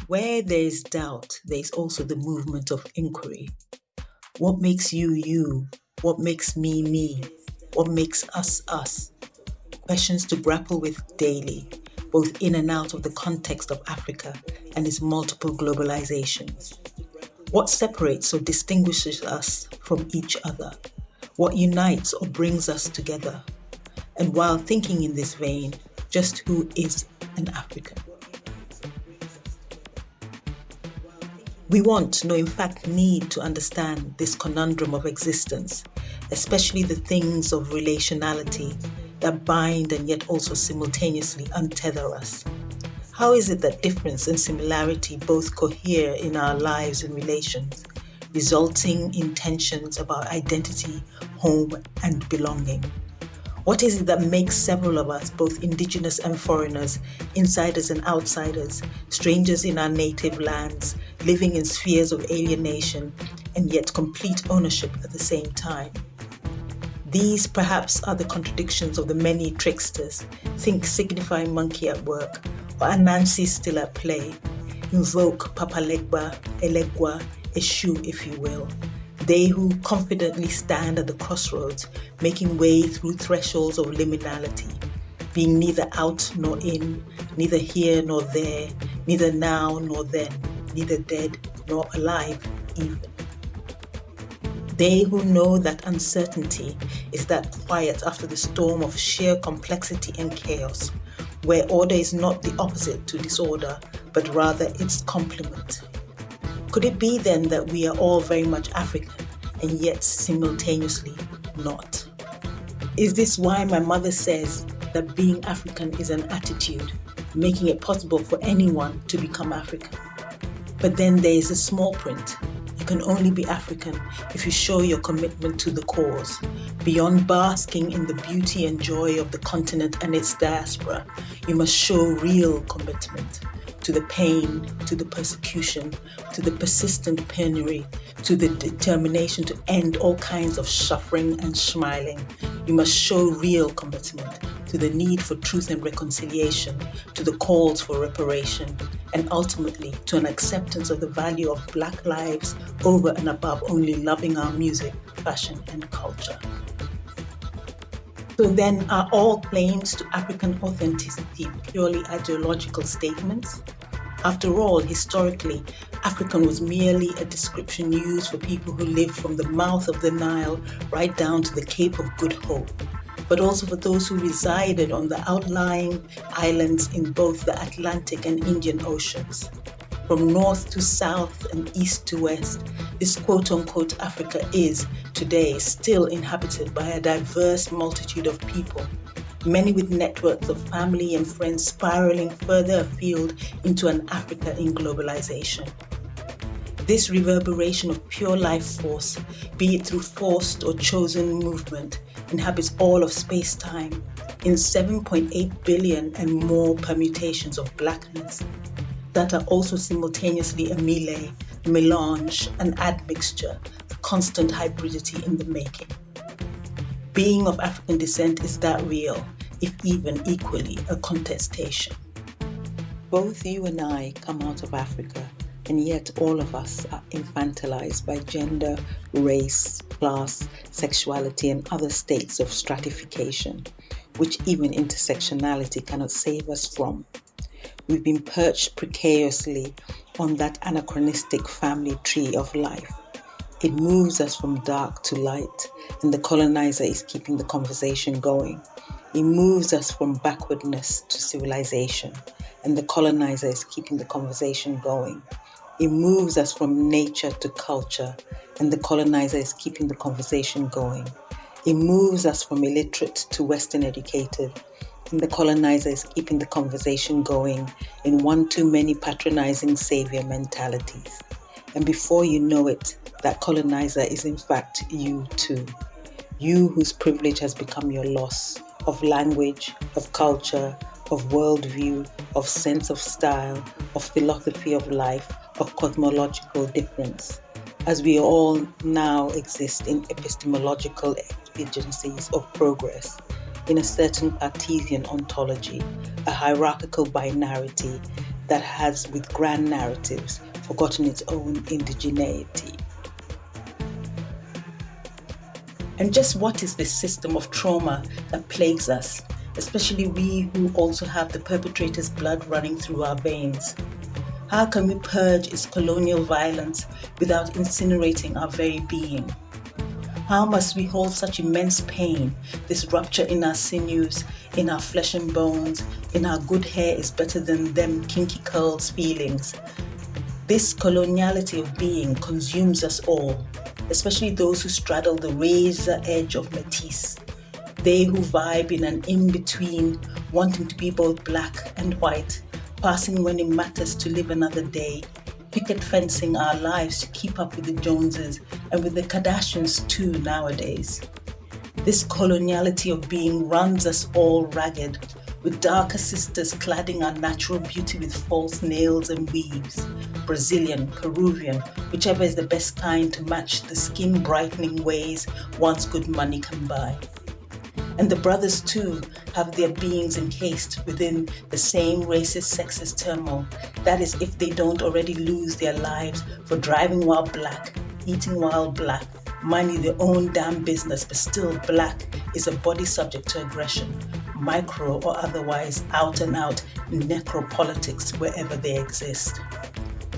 Where there is doubt, there is also the movement of inquiry. What makes you, you? What makes me, me? What makes us, us? Questions to grapple with daily, both in and out of the context of Africa and its multiple globalizations. What separates or distinguishes us from each other? What unites or brings us together? And while thinking in this vein, just who is an African? We want, no in fact need to understand this conundrum of existence, especially the things of relationality that bind and yet also simultaneously untether us. How is it that difference and similarity both cohere in our lives and relations, resulting in tensions about identity, home, and belonging? What is it that makes several of us, both indigenous and foreigners, insiders and outsiders, strangers in our native lands, living in spheres of alienation and yet complete ownership at the same time? These perhaps are the contradictions of the many tricksters, think signifying monkey at work, or Anansi still at play, invoke Papa Legba, Elegwa, Eshu if you will. They who confidently stand at the crossroads, making way through thresholds of liminality, being neither out nor in, neither here nor there, neither now nor then, neither dead nor alive even. They who know that uncertainty is that quiet after the storm of sheer complexity and chaos, where order is not the opposite to disorder, but rather its complement. Could it be then that we are all very much African and yet simultaneously not? Is this why my mother says that being African is an attitude, making it possible for anyone to become African? But then there is a small print. You can only be African if you show your commitment to the cause. Beyond basking in the beauty and joy of the continent and its diaspora, you must show real commitment to the pain, to the persecution, to the persistent penury, to the determination to end all kinds of suffering and smiling. You must show real commitment to the need for truth and reconciliation, to the calls for reparation, and ultimately to an acceptance of the value of Black lives over and above only loving our music, fashion, and culture. So then, are all claims to African authenticity purely ideological statements? After all, historically, African was merely a description used for people who lived from the mouth of the Nile right down to the Cape of Good Hope, but also for those who resided on the outlying islands in both the Atlantic and Indian Oceans. From north to south and east to west, this quote-unquote Africa is, today, still inhabited by a diverse multitude of people, many with networks of family and friends spiraling further afield into an Africa in globalization. This reverberation of pure life force, be it through forced or chosen movement, inhabits all of space-time in 7.8 billion and more permutations of blackness that are also simultaneously a melee, melange, an admixture, a constant hybridity in the making. Being of African descent is that real, if even equally a contestation. Both you and I come out of Africa, and yet all of us are infantilized by gender, race, class, sexuality, and other states of stratification, which even intersectionality cannot save us from. We've been perched precariously on that anachronistic family tree of life. It moves us from dark to light, and the colonizer is keeping the conversation going. It moves us from backwardness to civilization, and the colonizer is keeping the conversation going. It moves us from nature to culture, and the colonizer is keeping the conversation going. It moves us from illiterate to Western educated, and the colonizer is keeping the conversation going in one too many patronizing savior mentalities. And before you know it, that colonizer is in fact you too. You whose privilege has become your loss of language, of culture, of worldview, of sense of style, of philosophy of life, of cosmological difference, as we all now exist in epistemological agencies of progress, in a certain Cartesian ontology, a hierarchical binarity that has, with grand narratives, forgotten its own indigeneity. And just what is this system of trauma that plagues us, especially we who also have the perpetrator's blood running through our veins? How can we purge its colonial violence without incinerating our very being? How must we hold such immense pain, this rupture in our sinews, in our flesh and bones, in our good hair is better than them kinky curls feelings? This coloniality of being consumes us all, especially those who straddle the razor edge of métis. They who vibe in an in-between, wanting to be both black and white, passing when it matters to live another day, picket fencing our lives to keep up with the Joneses and with the Kardashians too nowadays. This coloniality of being runs us all ragged, with darker sisters cladding our natural beauty with false nails and weaves, Brazilian, Peruvian, whichever is the best kind to match the skin brightening ways once good money can buy. And the brothers too have their beings encased within the same racist, sexist turmoil. That is, if they don't already lose their lives for driving while black, eating while black, minding their own damn business, but still black is a body subject to aggression, micro or otherwise, out and out necropolitics wherever they exist.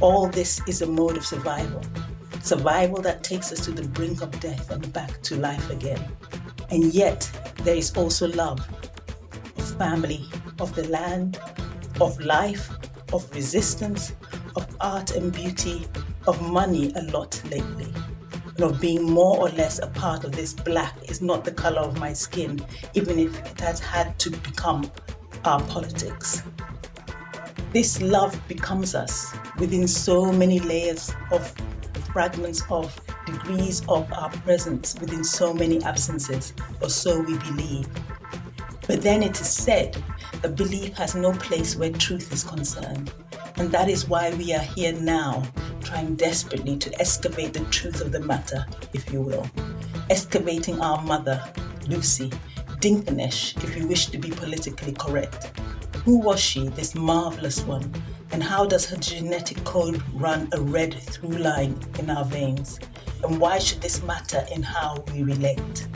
All this is a mode of survival. Survival that takes us to the brink of death and back to life again. And yet, there is also love of family, of the land, of life, of resistance, of art and beauty, of money a lot lately, and of being more or less a part of this black is not the color of my skin, even if it has had to become our politics. This love becomes us within so many layers of fragments of degrees of our presence within so many absences, or so we believe. But then it is said that belief has no place where truth is concerned. And that is why we are here now, trying desperately to excavate the truth of the matter, if you will. Excavating our mother, Lucy, Dinkanesh, if you wish to be politically correct. Who was she, this marvelous one? And how does her genetic code run a red through line in our veins? And why should this matter in how we relate?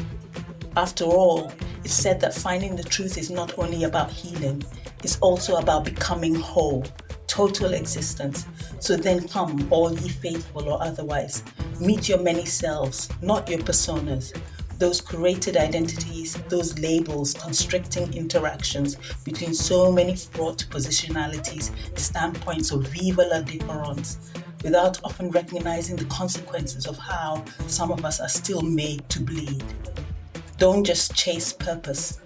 After all, it's said that finding the truth is not only about healing, it's also about becoming whole, total existence. So then come, all ye faithful or otherwise, meet your many selves, not your personas, those curated identities, those labels, constricting interactions between so many fraught positionalities, standpoints of viva la différence, without often recognizing the consequences of how some of us are still made to bleed. Don't just chase purpose,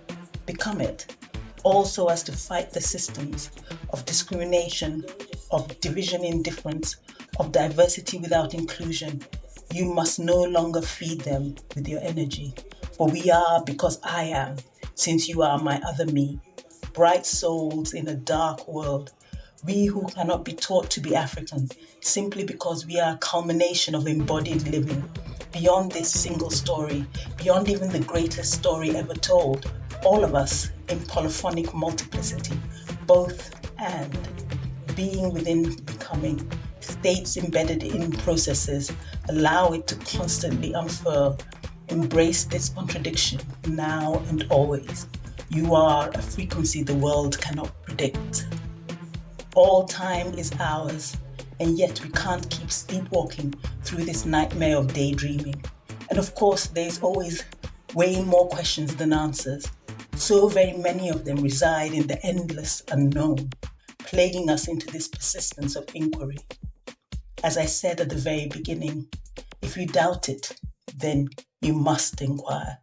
become it. Also as to fight the systems of discrimination, of division in difference, of diversity without inclusion. You must no longer feed them with your energy. For we are because I am, since you are my other me. Bright souls in a dark world. We who cannot be taught to be African, simply because we are a culmination of embodied living. Beyond this single story, beyond even the greatest story ever told, all of us in polyphonic multiplicity, both and, being within becoming, states embedded in processes, allow it to constantly unfurl, embrace this contradiction now and always. You are a frequency the world cannot predict. All time is ours, and yet we can't keep sleepwalking through this nightmare of daydreaming. And of course, there's always way more questions than answers. So very many of them reside in the endless unknown, plaguing us into this persistence of inquiry. As I said at the very beginning, if you doubt it, then you must inquire.